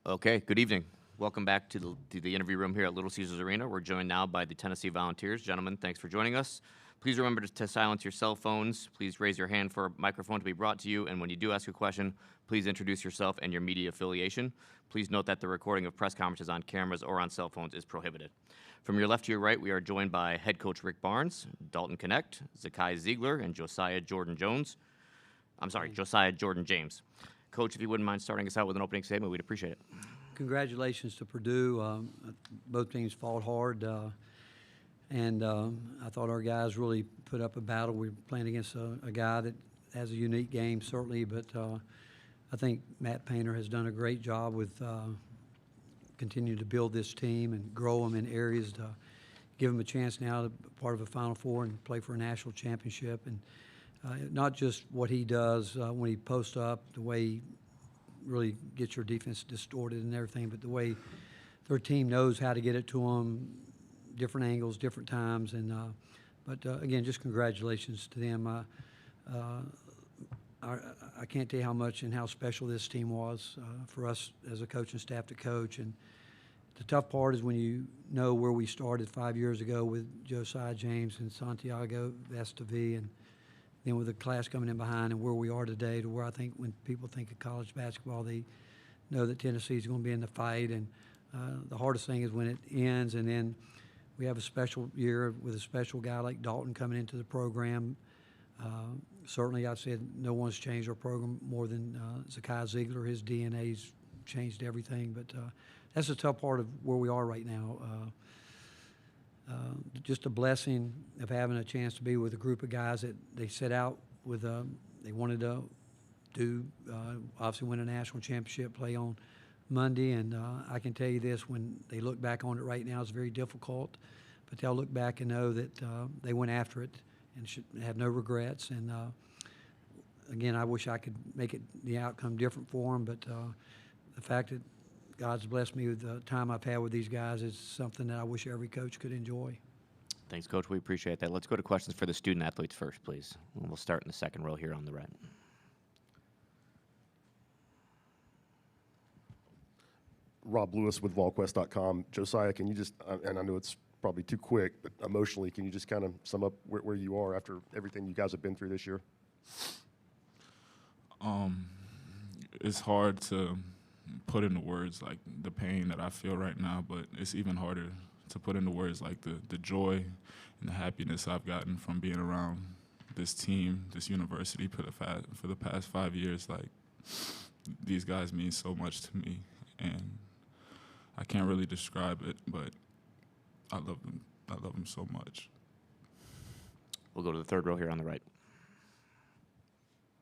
Okay, good evening. Welcome back to the interview room here at Little Caesars Arena. We're joined now by the Tennessee Volunteers. Gentlemen, thanks for joining us. Please remember to silence your cell phones. Please raise your hand for a microphone to be brought to you. And when you do ask a question, please introduce yourself and your media affiliation. Please note that the recording of press conferences on cameras or on cell phones is prohibited. From your left to your right, we are joined by head coach Rick Barnes, Dalton Connect, Zakai Ziegler, and Josiah Jordan James. Coach, if you wouldn't mind starting us out with an opening statement, we'd appreciate it. Congratulations to Purdue. Both teams fought hard, and I thought our guys really put up a battle. We were playing against a guy that has a unique game, certainly, but I think Matt Painter has done a great job with continuing to build this team and grow them in areas to give them a chance now to be part of a Final Four and play for a national championship. And not just what he does when he posts up, the way he really gets your defense distorted and everything, but the way their team knows how to get it to them, different angles, different times. And but again, just congratulations to them. I can't tell you how much and how special this team was for us as a coaching staff to coach. And the tough part is when you know where we started 5 years ago with Josiah James and Santiago Vestav, and then with the class coming in behind, and where we are today, to where I think when people think of college basketball, they know that Tennessee is going to be in the fight. And the hardest thing is when it ends, and then we have a special year with a special guy like Dalton coming into the program. Certainly, I've said no one's changed our program more than Zakai Ziegler. His DNA's changed everything. But that's the tough part of where we are right now. Just a blessing of having a chance to be with a group of guys that they set out with. They wanted to do, obviously win a national championship, play on Monday. And I can tell you this, when they look back on it right now, it's very difficult. But they'll look back and know that they went after it and should have no regrets. And again, I wish I could make the outcome different for them. But the fact that God's blessed me with the time I've had with these guys is something that I wish every coach could enjoy. Thanks, Coach. We appreciate that. Let's go to questions for the student athletes first, please. And we'll start in the second row here on the right. Rob Lewis with VolQuest.com. Josiah, can you just, and I know it's probably too quick, but emotionally, can you just kind of sum up where you are after everything you guys have been through this year? It's hard to put into words like the pain that I feel right now, but it's even harder to put into words like the joy and the happiness I've gotten from being around this team, this university for the past 5 years. Like, these guys mean so much to me, and I can't really describe it, but I love them. I love them so much. We'll go to the third row here on the right.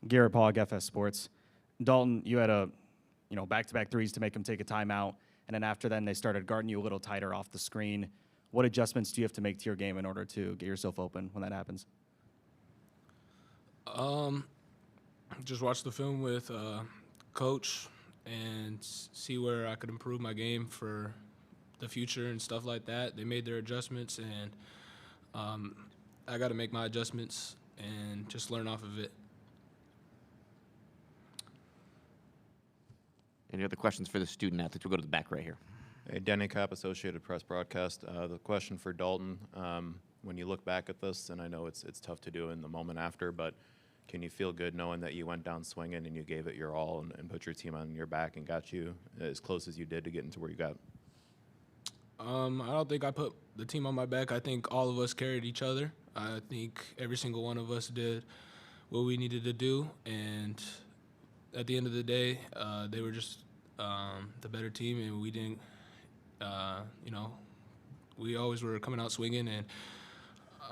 Garrett Pogg, FS Sports. Dalton, you had back-to-back threes to make them take a timeout, and then after then they started guarding you a little tighter off the screen. What adjustments do you have to make to your game in order to get yourself open when that happens? Just watch the film with Coach and see where I could improve my game for the future and stuff like that. They made their adjustments, and I got to make my adjustments and just learn off of it. Any other questions for the student athletes? We'll go to the back right here. Hey, Denny Cap, Associated Press Broadcast. The question for Dalton, when you look back at this, and I know it's tough to do in the moment after, but can you feel good knowing that you went down swinging and you gave it your all and put your team on your back and got you as close as you did to getting to where you got? I don't think I put the team on my back. I think all of us carried each other. I think every single one of us did what we needed to do, and at the end of the day, they were just the better team, and we didn't, we always were coming out swinging, and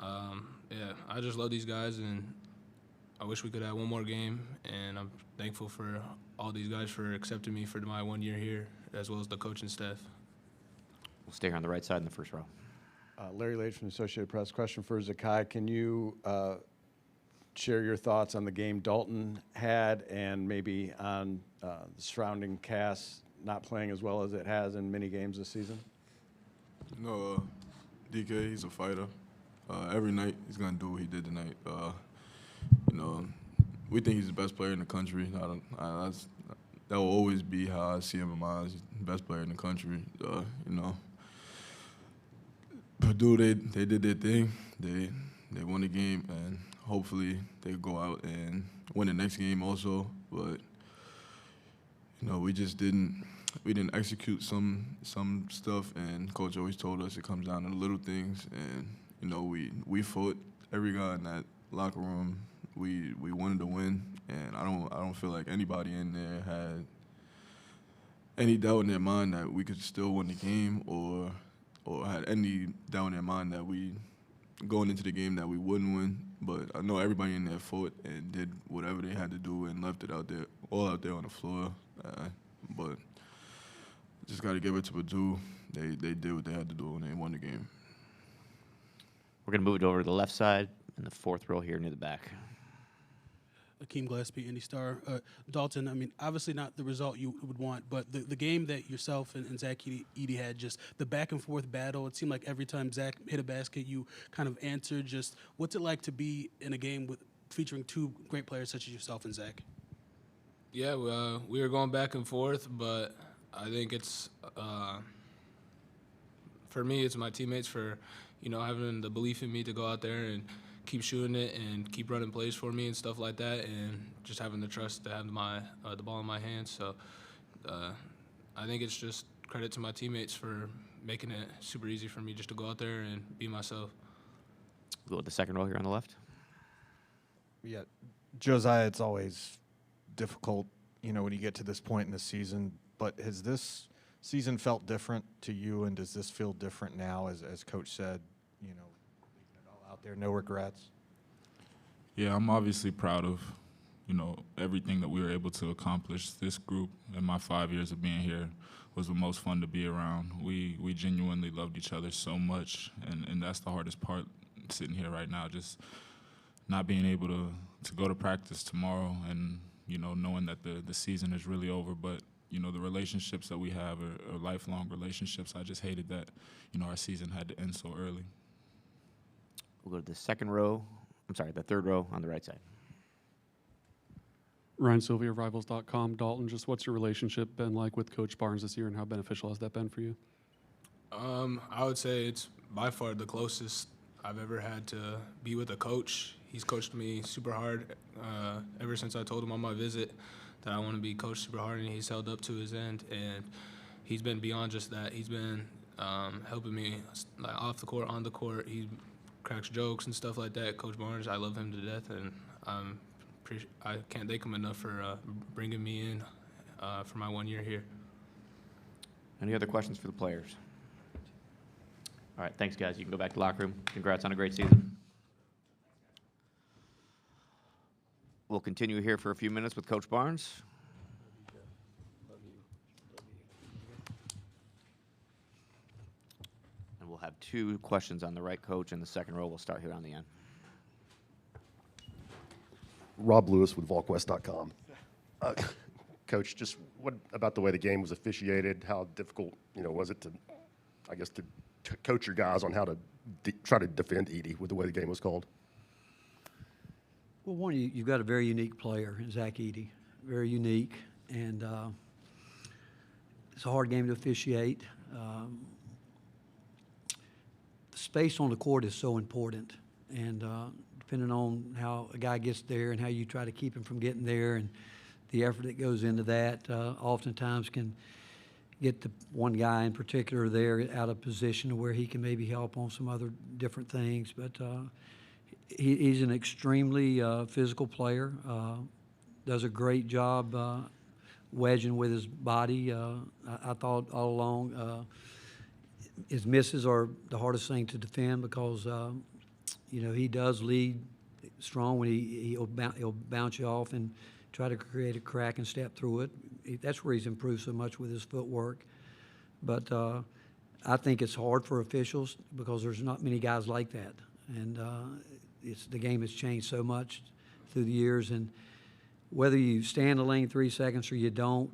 I just love these guys, and I wish we could have one more game, and I'm thankful for all these guys for accepting me for my 1 year here, as well as the coaching staff. We'll stay here on the right side in the first row. Larry Lage from the Associated Press. Question for Zakai. Can you share your thoughts on the game Dalton had and maybe on the surrounding cast not playing as well as it has in many games this season? No, DK, he's a fighter. Every night he's going to do what he did tonight. We think he's the best player in the country. that will always be how I see him in my eyes. He's the best player in the country. Purdue, they did their thing. They won the game, and hopefully they go out and win the next game also. But we just didn't execute some stuff, and coach always told us it comes down to the little things. And we fought every guy in that locker room. We wanted to win, and I don't feel like anybody in there had any doubt in their mind that we could still win the game, or had any doubt in their mind that we going into the game that we wouldn't win. But I know everybody in there fought and did whatever they had to do and left it all out there on the floor. But just got to give it to Purdue. They did what they had to do, and they won the game. We're going to move it over to the left side in the fourth row here near the back. Akeem Gillespie, Indy Star. Dalton, I mean, obviously not the result you would want, but the game that yourself and Zach Edey had, just the back-and-forth battle, it seemed like every time Zach hit a basket, you kind of answered. Just what's it like to be in a game featuring two great players such as yourself and Zach? Yeah, we were going back and forth, but I think it's for me, it's my teammates for having the belief in me to go out there and keep shooting it and keep running plays for me and stuff like that, and just having the trust to have the ball in my hands. So I think it's just credit to my teammates for making it super easy for me just to go out there and be myself. We'll go with the second row here on the left. Yeah, Josiah, it's always difficult, when you get to this point in the season, but has this season felt different to you, and does this feel different now, as Coach said, leaving it all out there, no regrets? Yeah, I'm obviously proud of, everything that we were able to accomplish. This group in my 5 years of being here was the most fun to be around. We genuinely loved each other so much, and that's the hardest part sitting here right now, just not being able to go to practice tomorrow and, knowing that the season is really over. But, the relationships that we have are lifelong relationships. I just hated that, our season had to end so early. We'll go to the third row on the right side. Ryan Sylvia, Rivals.com. Dalton, just what's your relationship been like with Coach Barnes this year, and how beneficial has that been for you? I would say it's by far the closest I've ever had to be with a coach. He's coached me super hard ever since I told him on my visit that I want to be coached super hard, and he's held up to his end. And he's been beyond just that. He's been helping me off the court, on the court. He cracks jokes and stuff like that. Coach Barnes, I love him to death, and I can't thank him enough for bringing me in for my 1 year here. Any other questions for the players? All right, thanks, guys. You can go back to the locker room. Congrats on a great season. We'll continue here for a few minutes with Coach Barnes. And we'll have two questions on the right coach, and the second row we'll start here on the end. Rob Lewis with VolQuest.com. Coach, just what about the way the game was officiated? How difficult, was it to coach your guys on how to try to defend Edey with the way the game was called? Well, one, you've got a very unique player, Zach Edey, very unique, and it's a hard game to officiate. The space on the court is so important, and depending on how a guy gets there and how you try to keep him from getting there, and the effort that goes into that, oftentimes can get the one guy in particular there out of position where he can maybe help on some other different things. But he's an extremely physical player, does a great job wedging with his body. I thought all along his misses are the hardest thing to defend because, he does lead strong when he'll bounce you off and try to create a crack and step through it. That's where he's improved so much with his footwork. But I think it's hard for officials because there's not many guys like that. And the game has changed so much through the years. And whether you stay in the lane 3 seconds or you don't,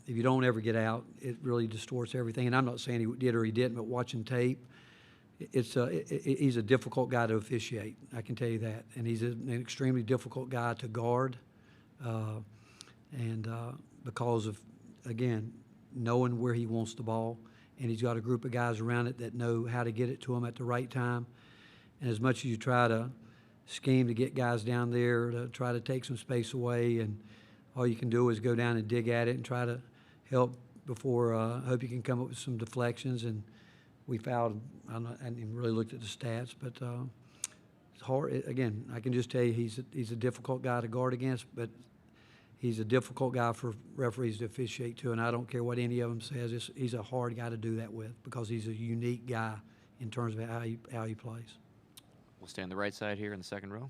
if you don't ever get out, it really distorts everything. And I'm not saying he did or he didn't, but watching tape, he's a difficult guy to officiate. I can tell you that. And he's an extremely difficult guy to guard. because of, again, knowing where he wants the ball, and he's got a group of guys around it that know how to get it to him at the right time. And as much as you try to scheme to get guys down there to try to take some space away, and all you can do is go down and dig at it and try to help before, hope you can come up with some deflections. And we fouled, I hadn't even really looked at the stats, but it's hard. Again, I can just tell you he's a difficult guy to guard against, but he's a difficult guy for referees to officiate to, and I don't care what any of them says. He's a hard guy to do that with because he's a unique guy in terms of how he plays. We'll stay on the right side here in the second row.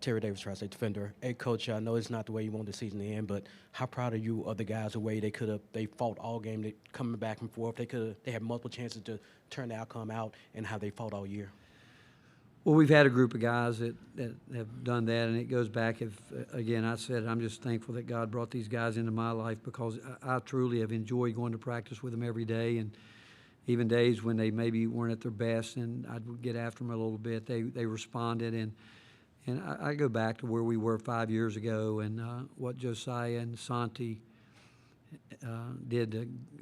Terry Davis, Tri-State defender. Hey, Coach, I know it's not the way you want the season to end, but how proud are you of the guys, the way they fought all game, they coming back and forth. They had multiple chances to turn the outcome out, and how they fought all year. Well, we've had a group of guys that have done that, and it goes back. Again, I said I'm just thankful that God brought these guys into my life because I truly have enjoyed going to practice with them every day, and even days when they maybe weren't at their best, and I'd get after them a little bit. They responded, and I go back to where we were 5 years ago, and what Josiah and Santi did,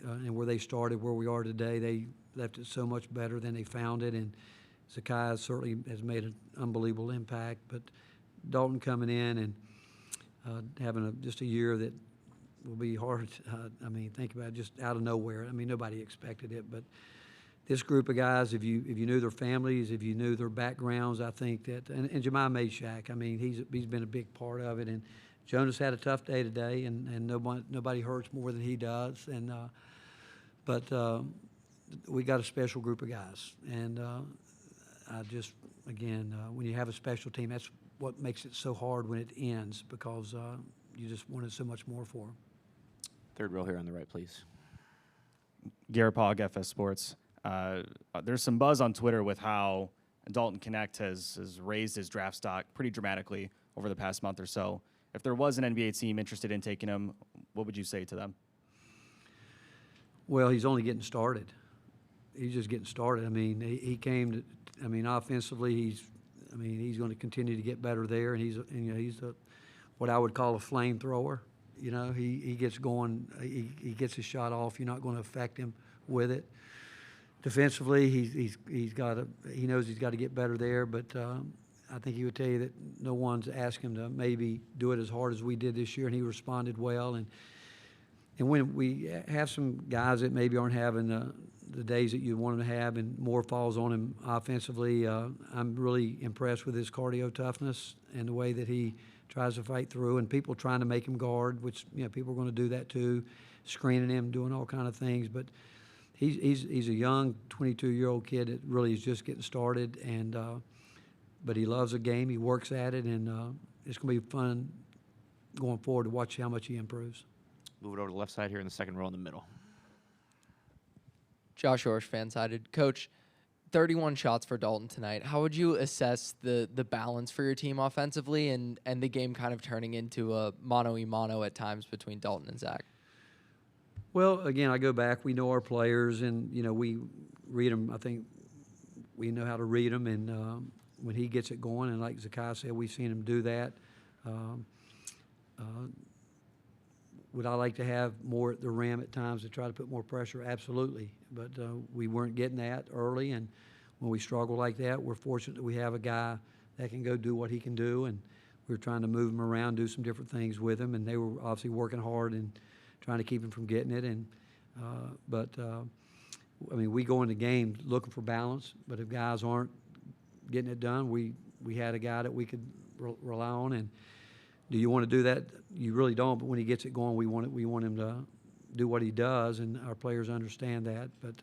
and where they started, where we are today. They left it so much better than they found it, and Zakai certainly has made an unbelievable impact. But Dalton coming in and having just a year that will be hard. I mean, think about it, just out of nowhere. I mean, nobody expected it, but this group of guys, if you knew their families, if you knew their backgrounds, I think that, and Jemai Mashak, I mean, he's been a big part of it. And Jonas had a tough day today, and nobody hurts more than he does. And but we got a special group of guys, and I just, again, when you have a special team, that's what makes it so hard when it ends, because you just wanted so much more for them. Third row here on the right, please. Garrett Pog, FS Sports. There's some buzz on Twitter with how Dalton Connect has raised his draft stock pretty dramatically over the past month or so. If there was an NBA team interested in taking him, what would you say to them? Well, he's only getting started. He's just getting started. I mean, he came to, I mean, offensively, he's going to continue to get better there, and he's what I would call a flamethrower. You know, he gets going, he gets his shot off. You're not going to affect him with it. Defensively, he knows he's got to get better there, but I think he would tell you that no one's asked him to maybe do it as hard as we did this year, and he responded well. And when we have some guys that maybe aren't having the days that you want them to have, and more falls on him offensively, I'm really impressed with his cardio toughness and the way that he tries to fight through, and people trying to make him guard, which, you know, people are going to do that too, screening him, doing all kind of things. But he's a young 22-year-old kid that really is just getting started, and but he loves the game. He works at it, and it's going to be fun going forward to watch how much he improves. Move it over to the left side here in the second row in the middle. Josh Orsh, fan-sided. Coach, 31 shots for Dalton tonight. How would you assess the balance for your team offensively and the game kind of turning into a mano-a-mano at times between Dalton and Zach? Well, again, I go back. We know our players, and, you know, we read them. I think we know how to read them, and when he gets it going, and like Zakai said, we've seen him do that. Would I like to have more at the rim at times to try to put more pressure? Absolutely. But we weren't getting that early, and when we struggle like that, we're fortunate that we have a guy that can go do what he can do, and we're trying to move him around, do some different things with him, and they were obviously working hard and trying to keep him from getting it. And I mean, we go into games looking for balance, but if guys aren't getting it done, we had a guy that we could rely on. And do you want to do that? You really don't. But when he gets it going, we want him to do what he does, and our players understand that. But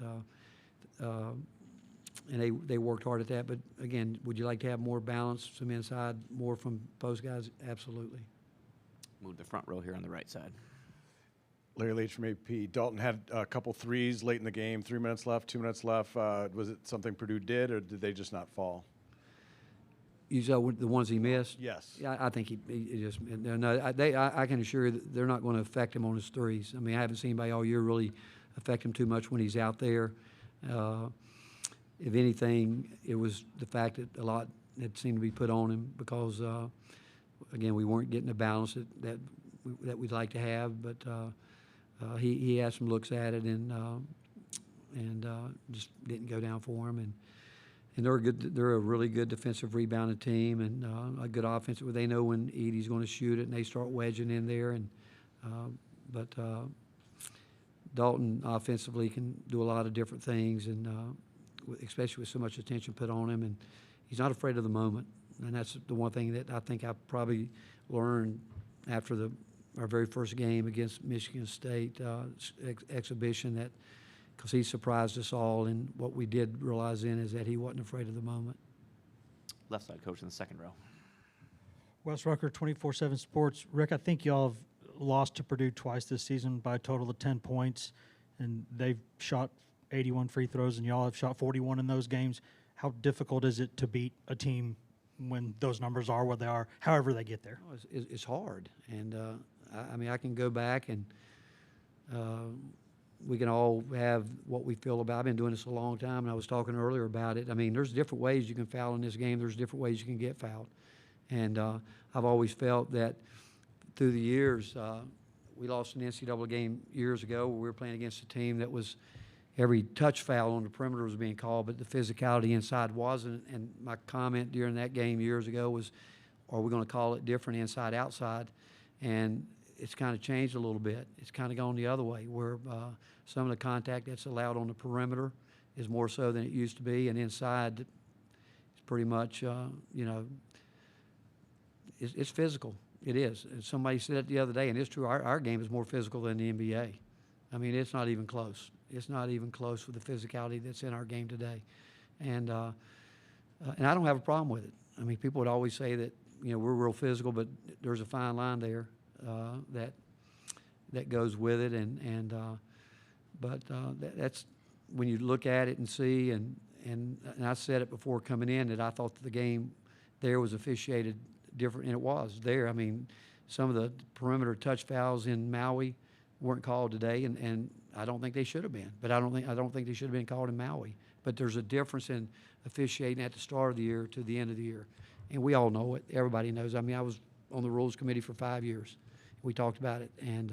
and they worked hard at that. But again, would you like to have more balance, some inside, more from post guys? Absolutely. Move the front row here on the right side. Larry Leach from AP. Dalton had a couple threes late in the game, 3 minutes left, 2 minutes left. Was it something Purdue did, or did they just not fall? You saw the ones he missed? Yes. Yeah, I think he just no. I can assure you that they're not going to affect him on his threes. I mean, I haven't seen anybody all year really affect him too much when he's out there. If anything, it was the fact that a lot had seemed to be put on him because, again, we weren't getting the balance that that we'd like to have, but he had some looks at it and just didn't go down for him. And they're good. They're a really good defensive rebounding team and a good offensive. They know when Edie's going to shoot it, and they start wedging in there. And but Dalton offensively can do a lot of different things, and especially with so much attention put on him. And he's not afraid of the moment. And that's the one thing that I think I probably learned after our very first game against Michigan State exhibition, that because he surprised us all, and what we did realize then is that he wasn't afraid of the moment. Left side coach in the second row. Wes Rucker, 24/7 Sports. Rick, I think y'all have lost to Purdue twice this season by a total of 10 points, and they've shot 81 free throws, and y'all have shot 41 in those games. How difficult is it to beat a team when those numbers are what they are, however they get there? It's hard, and I mean, I can go back and we can all have what we feel about. I've been doing this a long time, and I was talking earlier about it. I mean, there's different ways you can foul in this game. There's different ways you can get fouled. And I've always felt that through the years, we lost an NCAA game years ago where we were playing against a team that was every touch foul on the perimeter was being called, but the physicality inside wasn't. And my comment during that game years ago was, are we going to call it different inside, outside? And it's kind of changed a little bit. It's kind of gone the other way, where some of the contact that's allowed on the perimeter is more so than it used to be, and inside it's pretty much, you know, it's physical. It is. And somebody said it the other day, and it's true, our game is more physical than the NBA. I mean, it's not even close. It's not even close with the physicality that's in our game today. And I don't have a problem with it. I mean, people would always say that, you know, we're real physical, but there's a fine line there that goes with it, but that's when you look at it and see, and I said it before coming in that I thought that the game there was officiated different, and it was there. I mean, some of the perimeter touch fouls in Maui weren't called today, and I don't think they should have been. But I don't think they should have been called in Maui. But there's a difference in officiating at the start of the year to the end of the year, and we all know it. Everybody knows. I mean, I was on the rules committee for 5 years. We talked about it, and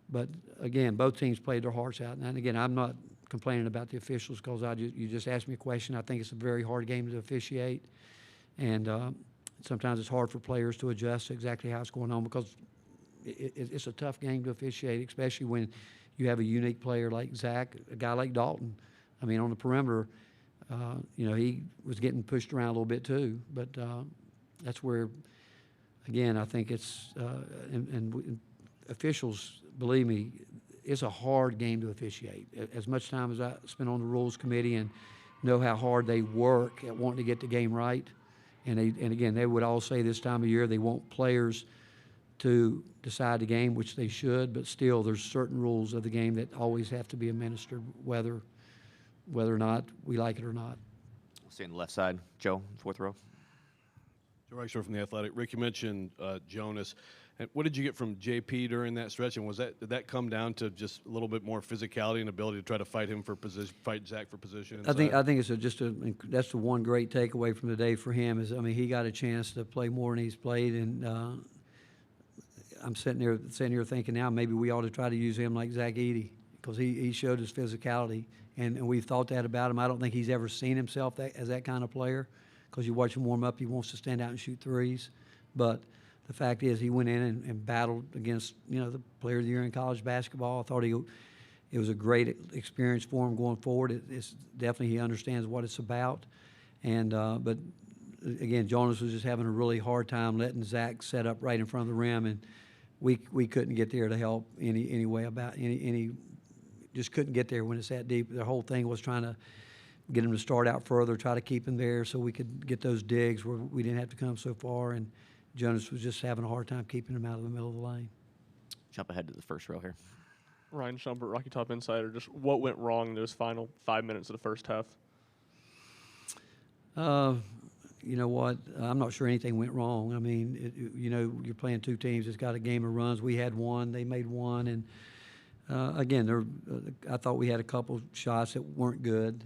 but again, both teams played their hearts out. And again, I'm not complaining about the officials because you just asked me a question. I think it's a very hard game to officiate, and sometimes it's hard for players to adjust to exactly how it's going on because it's a tough game to officiate, especially when you have a unique player like Zach, a guy like Dalton. I mean, on the perimeter, you know, he was getting pushed around a little bit too, but that's where. Again, I think it's, and officials, believe me, it's a hard game to officiate. As much time as I spent on the rules committee and know how hard they work at wanting to get the game right, and again, they would all say this time of year they want players to decide the game, which they should, but still there's certain rules of the game that always have to be administered, whether or not we like it or not. We'll see on the left side. Joe, fourth row. Joe Reichsdorf from The Athletic. Rick, you mentioned Jonas. And what did you get from JP during that stretch? And did that come down to just a little bit more physicality and ability to try to fight him for position, fight Zach for position? Inside? I think it's that's the one great takeaway from the day for him is, I mean, he got a chance to play more than he's played, and I'm sitting here thinking now maybe we ought to try to use him like Zach Edey because he showed his physicality, and we've thought that about him. I don't think he's ever seen himself as that kind of player. Because you watch him warm up, he wants to stand out and shoot threes. But the fact is he went in and battled against, you know, the player of the year in college basketball. I thought it was a great experience for him going forward. It's definitely he understands what it's about. And but, again, Jonas was just having a really hard time letting Zach set up right in front of the rim, and we couldn't get there to help any way about any just couldn't get there when it's that deep. The whole thing was trying to get him to start out further, try to keep him there so we could get those digs where we didn't have to come so far. And Jonas was just having a hard time keeping him out of the middle of the lane. Jump ahead to the first row here. Ryan Shumpert, Rocky Top Insider. Just what went wrong in those final 5 minutes of the first half? You know what? I'm not sure anything went wrong. I mean, you know, you're playing two teams that's got a game of runs. We had one. They made one. And again, I thought we had a couple shots that weren't good,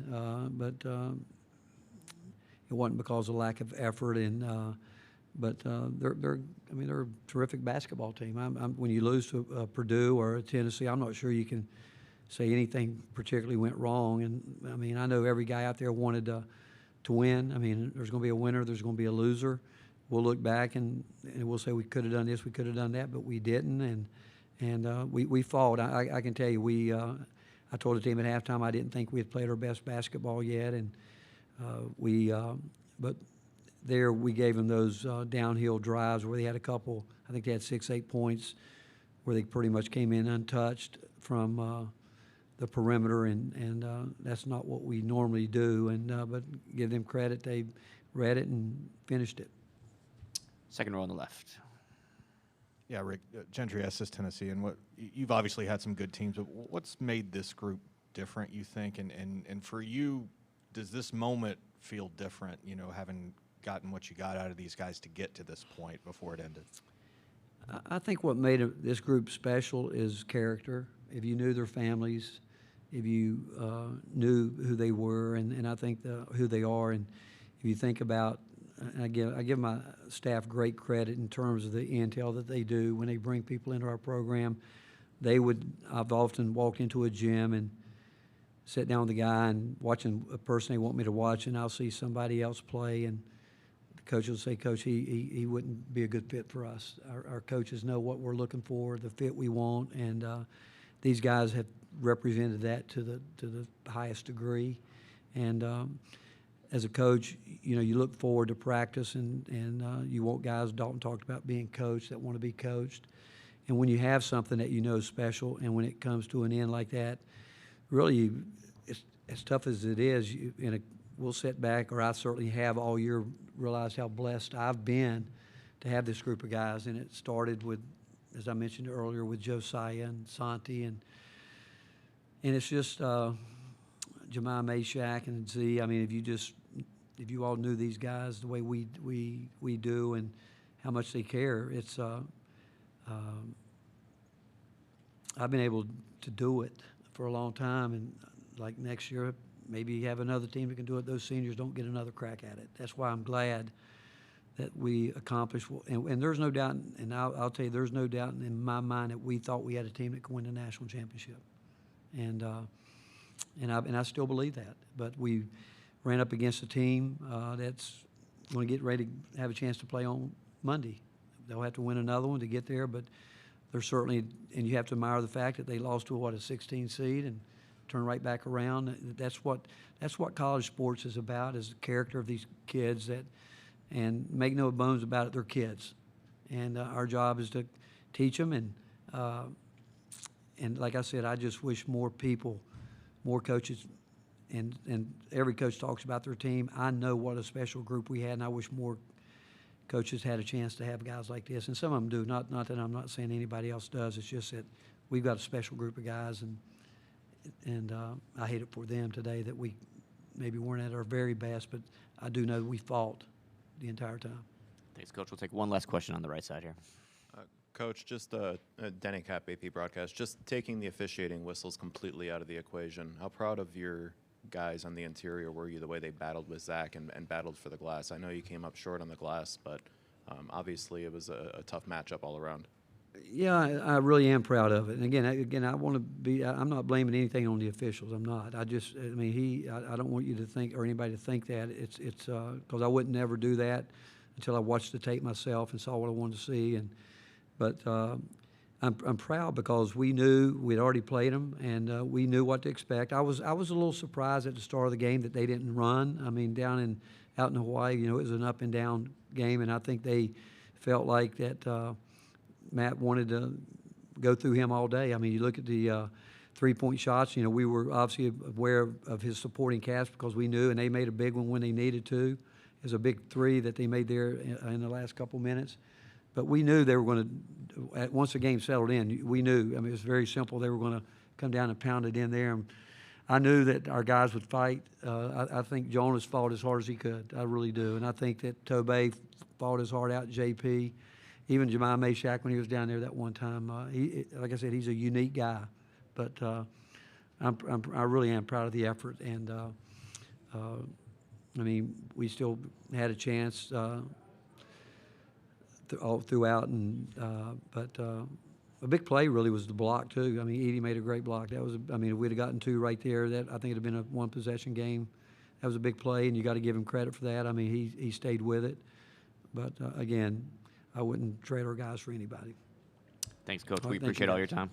but it wasn't because of lack of effort. And but they're a terrific basketball team. When you lose to Purdue or Tennessee, I'm not sure you can say anything particularly went wrong. And I mean, I know every guy out there wanted to win. I mean, there's going to be a winner, there's going to be a loser. We'll look back and we'll say we could have done this, we could have done that, but we didn't. And we fought. I can tell you, I told the team at halftime I didn't think we had played our best basketball yet, and but there we gave them those downhill drives where they had a couple. I think they had 6-8 points where they pretty much came in untouched from the perimeter, and that's not what we normally do. And but give them credit, they read it and finished it. Second row on the left. Yeah, Rick, Gentry asked this Tennessee, and you've obviously had some good teams, but what's made this group different, you think? And for you, does this moment feel different, you know, having gotten what you got out of these guys to get to this point before it ended? I think what made this group special is character. If you knew their families, if you knew who they were, and I think who they are, and if you think about, I give my staff great credit in terms of the intel that they do when they bring people into our program. I've often walked into a gym and sat down with a guy and watching a person they want me to watch, and I'll see somebody else play, and the coach will say, "Coach, he wouldn't be a good fit for us." Our coaches know what we're looking for, the fit we want, and these guys have represented that to the highest degree. And as a coach, you know, you look forward to practice, and you want guys, Dalton talked about being coached, that want to be coached. And when you have something that you know is special, and when it comes to an end like that, really, it's as tough as it is, we'll sit back, or I certainly have all year, realized how blessed I've been to have this group of guys. And it started with, as I mentioned earlier, with Josiah and Santi, and it's just Jemiah Meshack and Z. I mean, if you all knew these guys the way we do and how much they care, it's I've been able to do it for a long time, and like next year, maybe you have another team that can do it. Those seniors don't get another crack at it. That's why I'm glad that we accomplished, and there's no doubt, and I'll tell you, there's no doubt in my mind that we thought we had a team that could win the national championship, and I still believe that. But we ran up against a team that's going to get ready to have a chance to play on Monday. They'll have to win another one to get there, but they're certainly, and you have to admire the fact that they lost to a 16 seed and turn right back around. That's what college sports is about, is the character of these kids and make no bones about it, they're kids. And our job is to teach them, and like I said, I just wish more people, more coaches, and every coach talks about their team. I know what a special group we had, and I wish more coaches had a chance to have guys like this. And some of them do, not that I'm not saying anybody else does. It's just that we've got a special group of guys, and I hate it for them today that we maybe weren't at our very best, but I do know we fought the entire time. Thanks, Coach. We'll take one last question on the right side here. Coach, just Denny Cap, AP broadcast, just taking the officiating whistles completely out of the equation. How proud of your guys on the interior were you, the way they battled with Zach and battled for the glass? I know you came up short on the glass, but obviously it was a tough matchup all around. Yeah, I really am proud of it. And again, I want to be. I'm not blaming anything on the officials. I'm not. I don't want you to think, or anybody to think that it's because I wouldn't never do that until I watched the tape myself and saw what I wanted to see. But I'm proud because we knew we'd already played them, and we knew what to expect. I was a little surprised at the start of the game that they didn't run. I mean, out in Hawaii, you know, it was an up and down game, and I think they felt like that. Matt wanted to go through him all day. I mean, you look at the three-point shots. You know, we were obviously aware of his supporting cast because we knew, and they made a big one when they needed to. It was a big three that they made there in the last couple minutes. But we knew they were going to, once the game settled in, we knew. I mean, it was very simple. They were going to come down and pound it in there. And I knew that our guys would fight. I think Jonas fought as hard as he could. I really do. And I think that Tobey fought his heart out, JP. Even Jemiah Meshack, when he was down there that one time, like I said, he's a unique guy. But I really am proud of the effort. And, I mean, we still had a chance. all throughout. But a big play really was the block too. I mean, Edie made a great block. That was, I mean, if we'd have gotten 2 right there, that I think it'd have been a 1-possession game. That was a big play, and you got to give him credit for that. I mean, he stayed with it. But again, I wouldn't trade our guys for anybody. Thanks, Coach. All We right, thank appreciate you, all your guys. time.